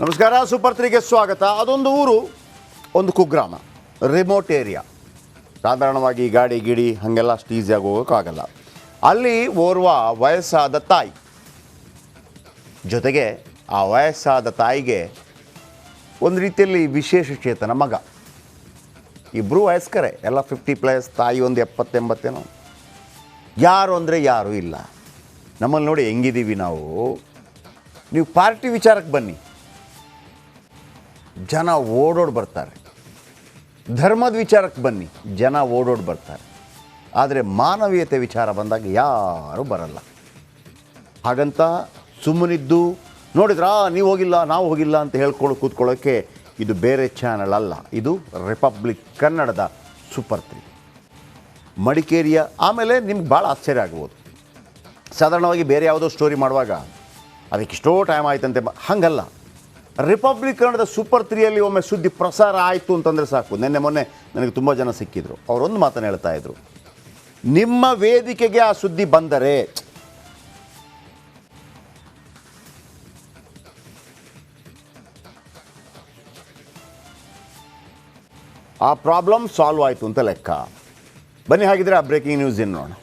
ನಮಸ್ಕಾರ. ಸೂಪರ್ 3ಗೆ ಸ್ವಾಗತ. ಅದೊಂದು ಊರು, ಒಂದು ಕುಗ್ರಾಮ, ರಿಮೋಟ್ ಏರಿಯಾ. ಸಾಧಾರಣವಾಗಿ ಗಾಡಿ ಗಿಡಿ ಹಾಗೆಲ್ಲ ಅಷ್ಟು ಈಸಿಯಾಗಿ ಹೋಗೋಕ್ಕಾಗಲ್ಲ. ಅಲ್ಲಿ ಓರ್ವ ವಯಸ್ಸಾದ ತಾಯಿ, ಜೊತೆಗೆ ಆ ವಯಸ್ಸಾದ ತಾಯಿಗೆ ಒಂದು ರೀತಿಯಲ್ಲಿ ವಿಶೇಷ ಚೇತನ ಮಗ. ಇಬ್ಬರು ವಯಸ್ಕರೇ, ಎಲ್ಲ 50+, ತಾಯಿ ಒಂದು 70-80. ಯಾರು ಅಂದರೆ ಯಾರೂ ಇಲ್ಲ. ನಮ್ಮಲ್ಲಿ ನೋಡಿ ಹೆಂಗಿದ್ದೀವಿ ನಾವು. ನೀವು ಪಾರ್ಟಿ ವಿಚಾರಕ್ಕೆ ಬನ್ನಿ, ಜನ ಓಡೋಡಿ ಬರ್ತಾರೆ. ಧರ್ಮದ ವಿಚಾರಕ್ಕೆ ಬನ್ನಿ, ಜನ ಓಡೋಡಿ ಬರ್ತಾರೆ. ಆದರೆ ಮಾನವೀಯತೆ ವಿಚಾರ ಬಂದಾಗ ಯಾರೂ ಬರಲ್ಲ. ಹಾಗಂತ ಸುಮ್ಮನಿದ್ದು ನೋಡಿದ್ರಾ ನೀವು ಹೋಗಿಲ್ಲ ನಾವು ಹೋಗಿಲ್ಲ ಅಂತ ಕೂತ್ಕೊಳ್ಳೋಕ್ಕೆ ಇದು ಬೇರೆ ಚಾನಲ್ ಅಲ್ಲ. ಇದು ರಿಪಬ್ಲಿಕ್ ಕನ್ನಡದ ಸೂಪರ್ 3 ಮಡಿಕೇರಿಯ. ಆಮೇಲೆ ನಿಮ್ಗೆ ಭಾಳ ಆಶ್ಚರ್ಯ ಆಗ್ಬೋದು. ಸಾಧಾರಣವಾಗಿ ಬೇರೆ ಯಾವುದೋ ಸ್ಟೋರಿ ಮಾಡುವಾಗ ಅದಕ್ಕಿಷ್ಟೋ ಟೈಮ್ ಆಯ್ತಂತೆ, ಹಾಗಲ್ಲ. ರಿಪಬ್ಲಿಕ್ ಕನ್ನಡದ ಸೂಪರ್ 3ಯಲ್ಲಿ ಒಮ್ಮೆ ಸುದ್ದಿ ಪ್ರಸಾರ ಆಯಿತು ಅಂತಂದರೆ ಸಾಕು. ಮೊನ್ನೆ ನನಗೆ ತುಂಬ ಜನ ಸಿಕ್ಕಿದ್ರು. ಅವರೊಂದು ಮಾತನ್ನು ಹೇಳ್ತಾ ಇದ್ರು, ನಿಮ್ಮ ವೇದಿಕೆಗೆ ಆ ಸುದ್ದಿ ಬಂದರೆ ಆ ಪ್ರಾಬ್ಲಮ್ ಸಾಲ್ವ್ ಆಯಿತು ಅಂತ ಲೆಕ್ಕ. ಬನ್ನಿ ಹಾಗಿದ್ರೆ ಆ ಬ್ರೇಕಿಂಗ್ ನ್ಯೂಸ್ ಏನು ನೋಡೋಣ.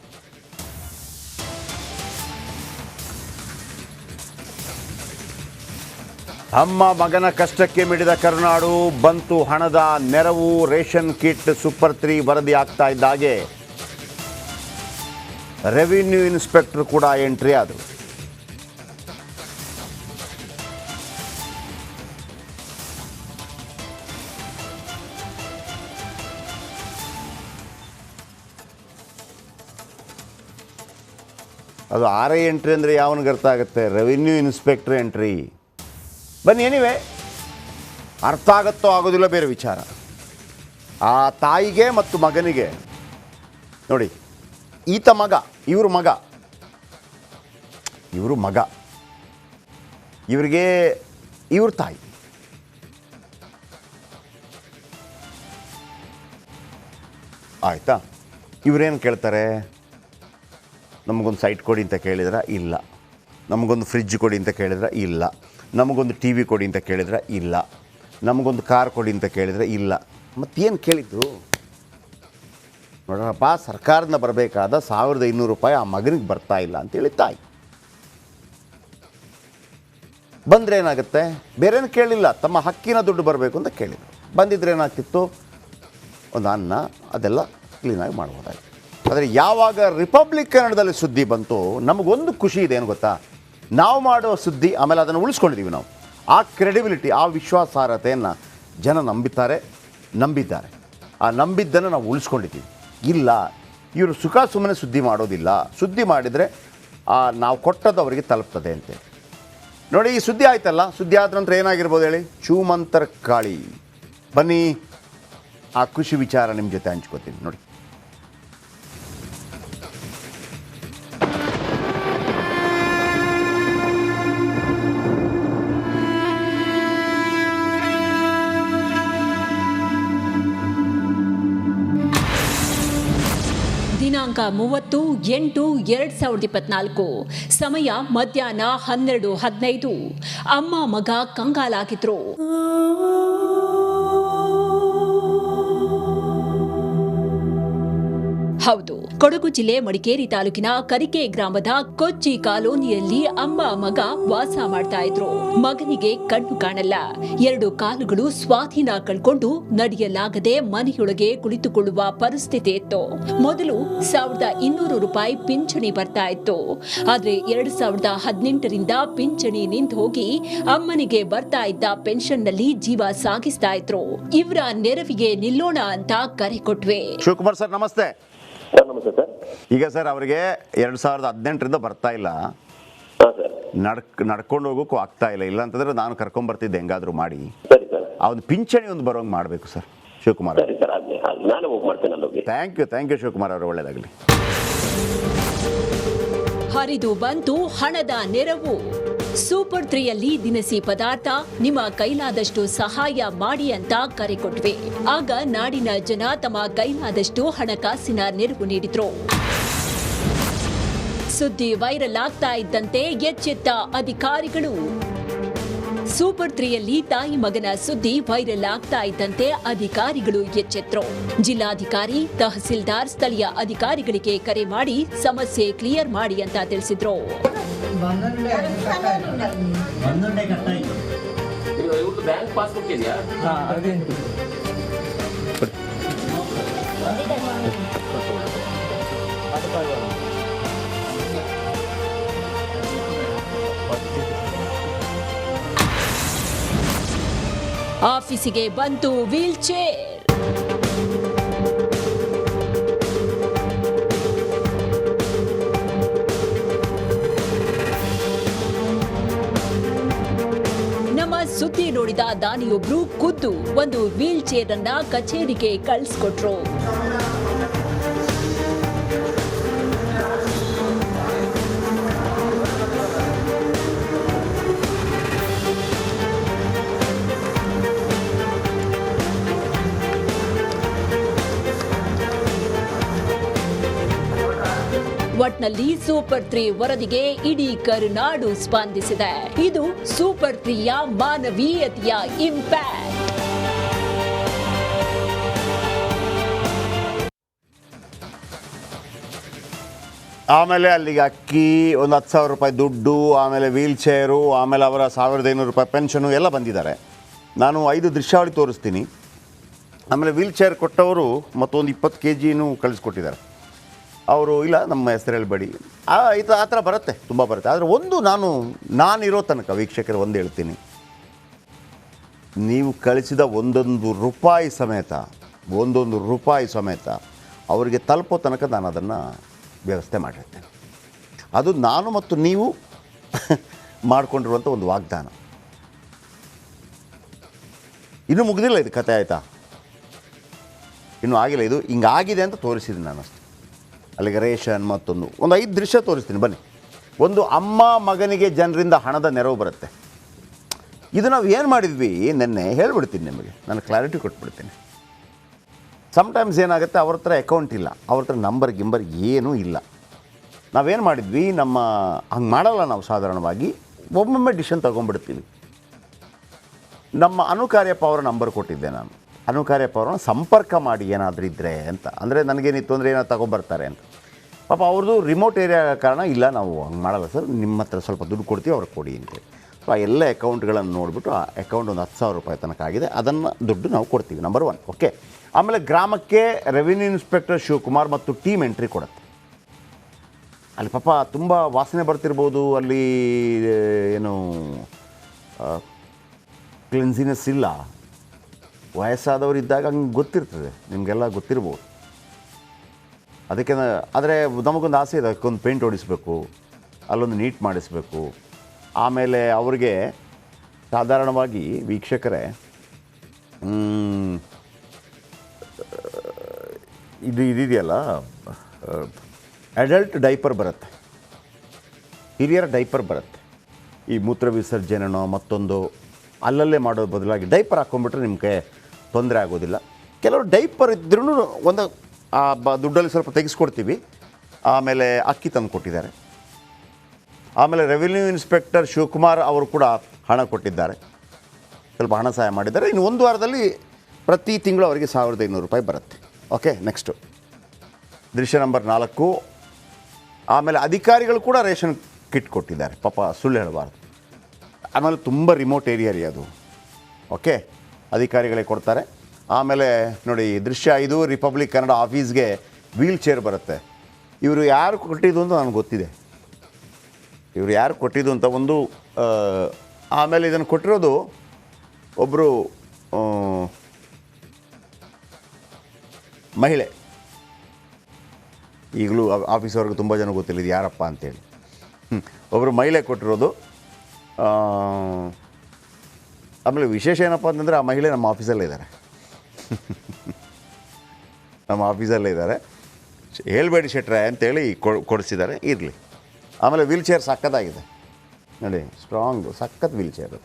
ಅಮ್ಮ ಮಗನ ಕಷ್ಟಕ್ಕೆ ಮಿಡಿದ ಕರುನಾಡು, ಬಂತು ಹಣದ ನೆರವು. ರೇಷನ್ ಕಿಟ್ ಸೂಪರ್ 3 ವರದಿ ಆಗ್ತಾ ಇದ್ದಾಗೆ ರೆವಿನ್ಯೂ ಇನ್ಸ್ಪೆಕ್ಟರ್ ಕೂಡ ಎಂಟ್ರಿ ಆದರು. ಅದು RI ಎಂಟ್ರಿ ಅಂದರೆ ಯಾವನಿಗೆ ಅರ್ಥ ಆಗುತ್ತೆ? Revenue inspector entry. ಬನ್ನಿ, ಎನಿವೆ ಅರ್ಥ ಆಗುತ್ತೋ ಆಗೋದಿಲ್ಲ ಬೇರೆ ವಿಚಾರ. ಆ ತಾಯಿಗೆ ಮತ್ತು ಮಗನಿಗೆ ನೋಡಿ, ಈತ ಮಗ, ಇವರು ಮಗ, ಇವರಿಗೆ ಇವ್ರ ತಾಯಿ. ಆಯಿತಾ? ಇವರೇನು ಕೇಳ್ತಾರೆ? ನಮಗೊಂದು ಸೈಟ್ ಕೊಡಿ ಅಂತ ಕೇಳಿದ್ರೆ ಇಲ್ಲ, ನಮಗೊಂದು ಫ್ರಿಜ್ ಕೊಡಿ ಅಂತ ಕೇಳಿದ್ರೆ ಇಲ್ಲ, ನಮಗೊಂದು TV ಕೊಡಿ ಅಂತ ಕೇಳಿದ್ರೆ ಇಲ್ಲ, ನಮಗೊಂದು ಕಾರ್ ಕೊಡಿ ಅಂತ ಕೇಳಿದರೆ ಇಲ್ಲ. ಮತ್ತೇನು ಕೇಳಿದ್ರು? ನೋಡೋಣಪ್ಪ, ಸರ್ಕಾರದಿಂದ ಬರಬೇಕಾದ 1500 ರೂಪಾಯಿ ಆ ಮಗನಿಗೆ ಬರ್ತಾ ಇಲ್ಲ ಅಂತೇಳಿ ತಾಯಿ. ಬಂದರೆ ಏನಾಗುತ್ತೆ? ಬೇರೇನು ಕೇಳಿಲ್ಲ, ತಮ್ಮ ಹಕ್ಕಿನ ದುಡ್ಡು ಬರಬೇಕು ಅಂತ ಕೇಳಿದರು. ಬಂದಿದ್ರೆ ಏನಾಗ್ತಿತ್ತು? ಒಂದು ಅನ್ನ ಅದೆಲ್ಲ ಕ್ಲೀನಾಗಿ ಮಾಡ್ಬೋದಾಗಿತ್ತು. ಆದರೆ ಯಾವಾಗ ರಿಪಬ್ಲಿಕ್ ಕನ್ನಡದಲ್ಲಿ ಸುದ್ದಿ ಬಂತು, ನಮಗೊಂದು ಖುಷಿ ಇದೆ. ಏನು ಗೊತ್ತಾ? ನಾವು ಮಾಡೋ ಸುದ್ದಿ, ಆಮೇಲೆ ಅದನ್ನು ಉಳಿಸ್ಕೊಂಡಿದ್ದೀವಿ ನಾವು. ಆ ಕ್ರೆಡಿಬಿಲಿಟಿ, ಆ ವಿಶ್ವಾಸಾರ್ಹತೆಯನ್ನು ಜನ ನಂಬಿದ್ದಾರೆ. ಆ ನಂಬಿದ್ದನ್ನು ನಾವು ಉಳಿಸ್ಕೊಂಡಿದ್ದೀವಿ. ಇಲ್ಲ, ಇವರು ಸುಮ್ಮನೆ ಸುದ್ದಿ ಮಾಡೋದಿಲ್ಲ. ಸುದ್ದಿ ಮಾಡಿದರೆ ನಾವು ಕೊಟ್ಟದ್ದು ಅವರಿಗೆ ತಲುಪ್ತದೆ ಅಂತೇಳಿ. ನೋಡಿ, ಈ ಸುದ್ದಿ ಆಯ್ತಲ್ಲ, ಸುದ್ದಿ ಆದ ನಂತರ ಏನಾಗಿರ್ಬೋದು ಹೇಳಿ? ಚೂಮಂತರ ಕಾಳಿ. ಬನ್ನಿ, ಆ ಖುಷಿ ವಿಚಾರ ನಿಮ್ಮ ಜೊತೆ ಹಂಚ್ಕೋತೀನಿ ನೋಡಿ. ದಿನಾಂಕ 30/8/2024, ಸಮಯ ಮಧ್ಯಾಹ್ನ 12:15. ಅಮ್ಮ ಮಗ ಕಂಗಾಲಾಗಿದ್ರು. ಹೌದು, ಕೊಡಗು ಜಿಲ್ಲೆ ಮಡಿಕೇರಿ ತಾಲೂಕಿನ ಕರಿಕೆ ಗ್ರಾಮದ ಕೊಚ್ಚಿ ಕಾಲೋನಿಯಲ್ಲಿ ಅಮ್ಮ ಮಗ ವಾಸ ಮಾಡ್ತಾ ಇದ್ರು. ಮಗನಿಗೆ ಕಣ್ಣು ಕಾಣಲ್ಲ, 2 ಕಾಲುಗಳು ಸ್ವಾಧೀನ ಕಳ್ಕೊಂಡು ನಡೆಯಲಾಗದೆ ಮನೆಯೊಳಗೆ ಕುಳಿತುಕೊಳ್ಳುವ ಪರಿಸ್ಥಿತಿ ಇತ್ತು. ಮೊದಲು 1200 ರೂಪಾಯಿ ಪಿಂಚಣಿ ಬರ್ತಾ ಇತ್ತು. ಆದ್ರೆ 2018ರಿಂದ ಪಿಂಚಣಿ ನಿಂತು ಹೋಗಿ ಅಮ್ಮನಿಗೆ ಬರ್ತಾ ಇದ್ದ ಪೆನ್ಷನ್ ನಲ್ಲಿ ಜೀವ ಸಾಗಿಸ್ತಾ ಇದ್ರು. ಇವರ ನೆರವಿಗೆ ನಿಲ್ಲೋಣ ಅಂತ ಕರೆ ಕೊಟ್ವೆ. ಶಿವಕುಮಾರ್ ಸರ್, ನಮಸ್ತೆ. ನಮಸ್ತೆ ಸರ್. ಈಗ ಸರ್, ಅವರಿಗೆ 2018ರಿಂದ ಬರ್ತಾ ಇಲ್ಲ, ನಡ್ಕೊಂಡು ಹೋಗೋಕ್ಕೂ ಆಗ್ತಾ ಇಲ್ಲ. ಇಲ್ಲ ಅಂತಂದ್ರೆ ನಾನು ಕರ್ಕೊಂಡ್ಬರ್ತಿದ್ದೆ ಹೆಂಗಾದರೂ ಮಾಡಿ. ಸರಿ ಸರ್, ಅವ್ನು ಪಿಂಚಣಿ ಒಂದು ಬರೋಂಗೆ ಮಾಡಬೇಕು ಸರ್ ಶಿವಕುಮಾರ್. ಸರಿ ಸರ್, ನಾನು ಹೋಗಿ ಮಾಡ್ತೇನೆ. ಥ್ಯಾಂಕ್ ಯು ಶಿವಕುಮಾರ್ ಅವರು, ಒಳ್ಳೆಯದಾಗಲಿ. ಹರಿದು ಬಂತು ಹಣದ ನೆರವು. ಸೂಪರ್ 3ಯಲ್ಲಿ ದಿನಸಿ ಪದಾರ್ಥ, ನಿಮ್ಮ ಕೈಲಾದಷ್ಟು ಸಹಾಯ ಮಾಡಿ ಅಂತ ಕರೆ ಕೊಟ್ವಿ. ಆಗ ನಾಡಿನ ಜನ ತಮ್ಮ ಕೈಲಾದಷ್ಟು ಹಣಕಾಸಿನ ನೆರವು ನೀಡಿದ್ರು. ಸುದ್ದಿ ವೈರಲ್ ಆಗ್ತಾ ಇದ್ದಂತೆ ಎಚ್ಚೆತ್ತ ಅಧಿಕಾರಿಗಳು ಸೂಪರ್ 3ಯಲ್ಲಿ ತಾಯಿ ಮಗನ ಸುದ್ದಿ ವೈರಲ್ ಆಗ್ತಾ ಇದ್ದಂತೆ ಅಧಿಕಾರಿಗಳು ಎಚ್ಚೆತ್ತರು. ಜಿಲ್ಲಾಧಿಕಾರಿ, ತಹಸೀಲ್ದಾರ್ ಸ್ಥಳೀಯ ಅಧಿಕಾರಿಗಳಿಗೆ ಕರೆ ಮಾಡಿ ಸಮಸ್ಯೆ ಕ್ಲಿಯರ್ ಮಾಡಿ ಅಂತ ತಿಳಿಸಿದ್ರು. ಬ್ಯಾಂಕ್ ಪಾಸ್ಬುಕ್ ಇದೆಯಾ? ಆಫೀಸಿಗೆ ಬಂತು ವೀಲ್ ಚೇರ್. ನಮ್ಮ ಸುದ್ದಿ ನೋಡಿದ ದಾನಿಯೊಬ್ರು ಖುದ್ದು ಒಂದು ವೀಲ್ ಚೇರ್ ಅನ್ನ ಕಚೇರಿಗೆ ಕಳಿಸ್ಕೊಟ್ರು. ಒಟ್ನಲ್ಲಿ ಸೂಪರ್ 3 ವರದಿಗೆ ಇಡೀ ಕರುನಾಡು ಸ್ಪಂದಿಸಿದೆ. ಇದು ಸೂಪರ್ 3ಯ ಮಾನವೀಯತೆಯ ಇಂಪ್ಯಾಕ್ಟ್. ಆಮೇಲೆ ಅಲ್ಲಿಗೆ ಅಕ್ಕಿ, ಒಂದು 10,000 ರೂಪಾಯಿ ದುಡ್ಡು, ಆಮೇಲೆ ವೀಲ್ ಚೇರು, ಆಮೇಲೆ ಅವರ 1,500 ರೂಪಾಯಿ ಪೆನ್ಷನು ಎಲ್ಲ ಬಂದಿದ್ದಾರೆ. ನಾನು 5 ದೃಶ್ಯಾವಳಿ ತೋರಿಸ್ತೀನಿ. ಆಮೇಲೆ ವೀಲ್ ಚೇರ್ ಕೊಟ್ಟವರು ಮತ್ತೊಂದು 20 kgನೂ ಕಳಿಸ್ಕೊಟ್ಟಿದ್ದಾರೆ. ಅವರು ಇಲ್ಲ ನಮ್ಮ ಹೆಸರು ಹೇಳ್ಬೇಡಿ, ಆ ಥರ ಬರುತ್ತೆ, ತುಂಬ ಬರುತ್ತೆ. ಆದರೆ ಒಂದು ನಾನಿರೋ ತನಕ ವೀಕ್ಷಕರು ಒಂದು ಹೇಳ್ತೀನಿ, ನೀವು ಕಳಿಸಿದ ಒಂದೊಂದು ರೂಪಾಯಿ ಸಮೇತ ಅವರಿಗೆ ತಲುಪೋ ತನಕ ನಾನು ಅದನ್ನು ವ್ಯವಸ್ಥೆ ಮಾಡಿರ್ತೇನೆ. ಅದು ನಾನು ಮತ್ತು ನೀವು ಮಾಡಿಕೊಂಡಿರುವಂಥ ಒಂದು ವಾಗ್ದಾನ. ಇನ್ನೂ ಮುಗಿದಿಲ್ಲ ಇದು ಕತೆ, ಆಯಿತಾ? ಇನ್ನೂ ಆಗಿಲ್ಲ. ಇದು ಹಿಂಗಾಗಿದೆ ಅಂತ ತೋರಿಸಿದ್ದೀನಿ ನಾನು ಅಷ್ಟೇ. ಅಲ್ಲಿಗೆ ರೇಷನ್ ಮತ್ತೊಂದು 5 ದೃಶ್ಯ ತೋರಿಸ್ತೀನಿ ಬನ್ನಿ. ಒಂದು ಅಮ್ಮ ಮಗನಿಗೆ ಜನರಿಂದ ಹಣದ ನೆರವು ಬರುತ್ತೆ. ಇದು ನಾವು ಏನು ಮಾಡಿದ್ವಿ ನೆನ್ನೆ ಹೇಳ್ಬಿಡ್ತೀನಿ ನಿಮಗೆ, ನಾನು ಕ್ಲಾರಿಟಿ ಕೊಟ್ಬಿಡ್ತೀನಿ. ಸಮ್ಟೈಮ್ಸ್ ಏನಾಗುತ್ತೆ, ಅವ್ರ ಹತ್ರ ಅಕೌಂಟ್ ಇಲ್ಲ, ಅವ್ರ ಹತ್ರ ನಂಬರ್ ಏನೂ ಇಲ್ಲ. ನಾವೇನು ಮಾಡಿದ್ವಿ, ಹಂಗೆ ಮಾಡಲ್ಲ ನಾವು ಸಾಧಾರಣವಾಗಿ, ಒಮ್ಮೊಮ್ಮೆ ಡಿಸಿಷನ್ ತೊಗೊಂಡ್ಬಿಡ್ತೀವಿ. ನಮ್ಮ ಅನುಕಾರ್ಯಪ್ಪ ಅವರ ನಂಬರ್ ಕೊಟ್ಟಿದ್ದೆ ನಾನು. ಅನುಕಾರ್ಯಪ್ಪ ಅವ್ರನ್ನ ಸಂಪರ್ಕ ಮಾಡಿ ಏನಾದರೂ ಇದ್ದರೆ ಅಂತ, ಅಂದರೆ ನನಗೇನಿತ್ತು ಅಂದರೆ ಏನಾದ್ರು ತಗೊಂಬರ್ತಾರೆ ಅಂತ. ಪಾಪ ಅವ್ರದ್ದು ರಿಮೋಟ್ ಏರಿಯಾ ಕಾರಣ, ಇಲ್ಲ ನಾವು ಹಂಗೆ ಮಾಡಲ್ಲ ಸರ್, ನಿಮ್ಮ ಹತ್ರ ಸ್ವಲ್ಪ ದುಡ್ಡು ಕೊಡ್ತೀವಿ, ಅವ್ರಿಗೆ ಕೊಡಿ ಅಂತೇಳಿ. ಸೊ ಆ ಎಲ್ಲ ಅಕೌಂಟ್ಗಳನ್ನು ನೋಡಿಬಿಟ್ಟು ಆ ಅಕೌಂಟ್ ಒಂದು 10,000 ರೂಪಾಯಿ ತನಕ ಆಗಿದೆ, ಅದನ್ನು ದುಡ್ಡು ನಾವು ಕೊಡ್ತೀವಿ. Number 1 okay. ಆಮೇಲೆ ಗ್ರಾಮಕ್ಕೆ ರೆವಿನ್ಯೂ ಇನ್ಸ್ಪೆಕ್ಟರ್ ಶಿವಕುಮಾರ್ ಮತ್ತು ಟೀಮ್ ಎಂಟ್ರಿ ಕೊಡುತ್ತೆ. ಅಲ್ಲಿ ಪಾಪ ತುಂಬ ವಾಸನೆ ಬರ್ತಿರ್ಬೋದು, ಅಲ್ಲಿ ಏನು ಕ್ಲಿನ್ಸಿನೆಸ್ ಇಲ್ಲ. ವಯಸ್ಸಾದವರು ಇದ್ದಾಗ ಹಂಗೆ ಗೊತ್ತಿರ್ತದೆ, ನಿಮಗೆಲ್ಲ ಗೊತ್ತಿರ್ಬೋದು. ಅದಕ್ಕೆ ಆದರೆ ನಮಗೊಂದು ಆಸೆ ಇದೆ, ಅದಕ್ಕೊಂದು ಪೇಂಟ್ ಹೊಡಿಸ್ಬೇಕು, ಅಲ್ಲೊಂದು ನೀಟ್ ಮಾಡಿಸ್ಬೇಕು. ಆಮೇಲೆ ಅವ್ರಿಗೆ ಸಾಧಾರಣವಾಗಿ ವೀಕ್ಷಕರೇ ಇದೆಯಲ್ಲ, ಅಡಲ್ಟ್ ಡೈಪರ್ ಬರುತ್ತೆ, ಹಿರಿಯರ ಡೈಪರ್ ಬರುತ್ತೆ. ಈ ಮೂತ್ರ ವಿಸರ್ಜನೆನೋ ಮತ್ತೊಂದು ಅಲ್ಲಲ್ಲೇ ಮಾಡೋ ಬದಲಾಗಿ ಡೈಪರ್ ಹಾಕ್ಕೊಂಡ್ಬಿಟ್ರೆ ನಿಮಗೆ ತೊಂದರೆ ಆಗೋದಿಲ್ಲ. ಕೆಲವರು ಡೈಪರ್ ಇದ್ರೂ ಒಂದು ದುಡ್ಡಲ್ಲಿ ಸ್ವಲ್ಪ ತೆಗೆಸ್ಕೊಡ್ತೀವಿ. ಆಮೇಲೆ ಅಕ್ಕಿ ತಂದು ಕೊಟ್ಟಿದ್ದಾರೆ. ಆಮೇಲೆ ರೆವಿನ್ಯೂ ಇನ್ಸ್ಪೆಕ್ಟರ್ ಶಿವಕುಮಾರ್ ಅವರು ಕೂಡ ಹಣ ಕೊಟ್ಟಿದ್ದಾರೆ, ಸ್ವಲ್ಪ ಹಣ ಸಹಾಯ ಮಾಡಿದ್ದಾರೆ. ಇನ್ನು 1 ವಾರದಲ್ಲಿ ಪ್ರತಿ ತಿಂಗಳು ಅವರಿಗೆ 1,500 ರೂಪಾಯಿ ಬರುತ್ತೆ. ಓಕೆ, ನೆಕ್ಸ್ಟು ದೃಶ್ಯ ನಂಬರ್ 4. ಆಮೇಲೆ ಅಧಿಕಾರಿಗಳು ಕೂಡ ರೇಷನ್ ಕಿಟ್ ಕೊಟ್ಟಿದ್ದಾರೆ, ಪಾಪ ಸುಳ್ಳು ಹೇಳಬಾರ್ದು. ಆಮೇಲೆ ತುಂಬ ರಿಮೋಟ್ ಏರಿಯಾ ರೀ ಅದು. ಓಕೆ, ಅಧಿಕಾರಿಗಳೇ ಕೊಡ್ತಾರೆ. ಆಮೇಲೆ ನೋಡಿ ದೃಶ್ಯ 5, ರಿಪಬ್ಲಿಕ್ ಕನ್ನಡ ಆಫೀಸ್ಗೆ ವೀಲ್ ಚೇರ್ ಬರುತ್ತೆ. ಇವರು ಯಾರು ಕೊಟ್ಟಿದ್ದು ಅಂತ ನನಗೆ ಗೊತ್ತಿದೆ, ಇವರು ಯಾರು ಕೊಟ್ಟಿದ್ದು ಅಂತ ಒಂದು. ಆಮೇಲೆ ಇದನ್ನು ಕೊಟ್ಟಿರೋದು ಒಬ್ಬರು ಮಹಿಳೆ. ಈಗಲೂ ಆಫೀಸವ್ರಿಗೆ ತುಂಬ ಜನ ಗೊತ್ತಿಲ್ಲ ಇದು ಯಾರಪ್ಪ ಅಂತೇಳಿ. ಒಬ್ಬರು ಮಹಿಳೆ ಕೊಟ್ಟಿರೋದು. ಆಮೇಲೆ ವಿಶೇಷ ಏನಪ್ಪ ಅಂತಂದರೆ ಆ ಮಹಿಳೆ ನಮ್ಮ ಆಫೀಸಲ್ಲೇ ಇದ್ದಾರೆ, ನಮ್ಮ ಆಫೀಸಲ್ಲೇ ಇದ್ದಾರೆ. ಹೇಳ್ಬೇಡಿ ಶೆಟ್ರೆ ಅಂತೇಳಿ ಕೊಡಿಸಿದ್ದಾರೆ, ಇರಲಿ. ಆಮೇಲೆ ವೀಲ್ ಚೇರ್ ಸಕ್ಕತ್ತಾಗಿದೆ ನೋಡಿ, ಸ್ಟ್ರಾಂಗು ಸಖತ್ ವೀಲ್ ಚೇರು.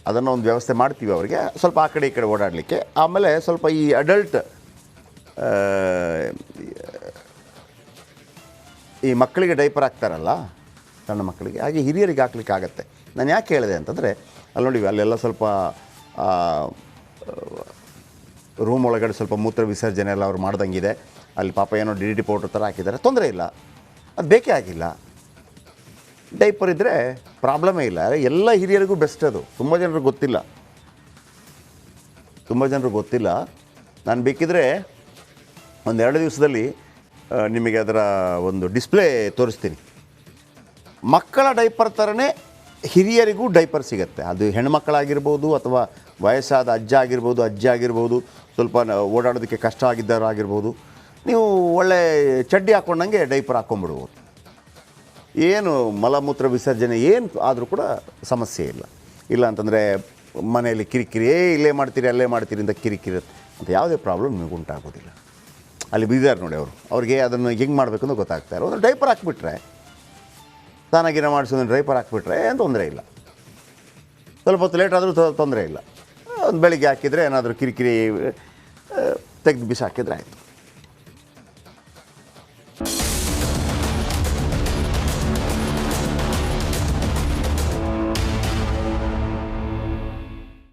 ಅದನ್ನು ಒಂದು ವ್ಯವಸ್ಥೆ ಮಾಡ್ತೀವಿ ಅವರಿಗೆ, ಸ್ವಲ್ಪ ಆ ಕಡೆ ಈ ಕಡೆ ಓಡಾಡಲಿಕ್ಕೆ. ಆಮೇಲೆ ಸ್ವಲ್ಪ ಈ ಅಡಲ್ಟ್ ಈ ಮಕ್ಕಳಿಗೆ ಡೈಪರ್ ಹಾಕ್ತಾರಲ್ಲ, ಸಣ್ಣ ಮಕ್ಕಳಿಗೆ, ಹಾಗೆ ಹಿರಿಯರಿಗೆ ಹಾಕ್ಲಿಕ್ಕೆ ಆಗುತ್ತೆ. ನಾನು ಯಾಕೆ ಹೇಳಿದೆ ಅಂತಂದರೆ ಅಲ್ಲಿ ನೋಡಿ ಅಲ್ಲೆಲ್ಲ ಸ್ವಲ್ಪ ರೂಮ್ ಒಳಗಡೆ ಸ್ವಲ್ಪ ಮೂತ್ರ ವಿಸರ್ಜನೆ ಎಲ್ಲ ಅವ್ರು ಮಾಡ್ದಂಗಿದೆ. ಅಲ್ಲಿ ಪಾಪ ಏನೋ DDT ಪೌಡ್ರ್ ಥರ ಹಾಕಿದ್ದಾರೆ, ತೊಂದರೆ ಇಲ್ಲ, ಅದು ಬೇಕೇ ಆಗಿಲ್ಲ. ಡೈಪರ್ ಇದ್ದರೆ ಪ್ರಾಬ್ಲಮೇ ಇಲ್ಲ. ಎಲ್ಲ ಹಿರಿಯರಿಗೂ ಬೆಸ್ಟ್ ಅದು. ತುಂಬ ಜನರಿಗೆ ಗೊತ್ತಿಲ್ಲ. ನಾನು ಬೇಕಿದ್ರೆ ಒಂದು 2 ದಿವಸದಲ್ಲಿ ನಿಮಗೆ ಅದರ ಒಂದು ಡಿಸ್ಪ್ಲೇ ತೋರಿಸ್ತೀನಿ. ಮಕ್ಕಳ ಡೈಪರ್ ಥರನೇ ಹಿರಿಯರಿಗೂ ಡೈಪರ್ ಸಿಗುತ್ತೆ. ಅದು ಹೆಣ್ಮಕ್ಕಳಾಗಿರ್ಬೋದು ಅಥವಾ ವಯಸ್ಸಾದ ಅಜ್ಜಿ ಆಗಿರ್ಬೋದು, ಸ್ವಲ್ಪ ಓಡಾಡೋದಕ್ಕೆ ಕಷ್ಟ ಆಗಿದ್ದವರಾಗಿರ್ಬೋದು. ನೀವು ಒಳ್ಳೆ ಚಡ್ಡಿ ಹಾಕ್ಕೊಂಡಂಗೆ ಡೈಪರ್ ಹಾಕ್ಕೊಂಬಿಡ್ಬೋದು. ಏನು ಮಲಮೂತ್ರ ವಿಸರ್ಜನೆ ಏನು ಆದರೂ ಕೂಡ ಸಮಸ್ಯೆ ಇಲ್ಲ ಅಂತಂದರೆ ಮನೆಯಲ್ಲಿ ಕಿರಿಕಿರಿ, ಇಲ್ಲೇ ಮಾಡ್ತೀರಿ ಅಲ್ಲೇ ಮಾಡ್ತೀರಿ ಅಂತ ಕಿರಿಕಿರಿ ಅಂತ ಯಾವುದೇ ಪ್ರಾಬ್ಲಮ್ ನಿಮಗೆ ಉಂಟಾಗೋದಿಲ್ಲ. ಅಲ್ಲಿ ಬಿದ್ದಾರೆ ನೋಡಿ ಅವ್ರಿಗೆ ಅದನ್ನು ಹೆಂಗೆ ಮಾಡಬೇಕು ಅಂತ ಗೊತ್ತಾಗ್ತಾರೆ. ಒಂದು ಡೈಪರ್ ಹಾಕಿಬಿಟ್ರೆ, ಸ್ನಾನ ಮಾಡಿಸೋದು ಡೈಪರ್ ಹಾಕಿಬಿಟ್ರೆ ಏನು ತೊಂದರೆ ಇಲ್ಲ. ಸ್ವಲ್ಪ ಹೊತ್ತು ಲೇಟ್ ಆದರೂ ತೊಂದರೆ ಇಲ್ಲ. ಒಂದು ಬೆಳಿಗ್ಗೆ ಹಾಕಿದರೆ ಏನಾದರೂ ಕಿರಿಕಿರಿ ತೆಗೆದು ಬಿಸಾಕಿದ್ರೆ ಆಯಿತು.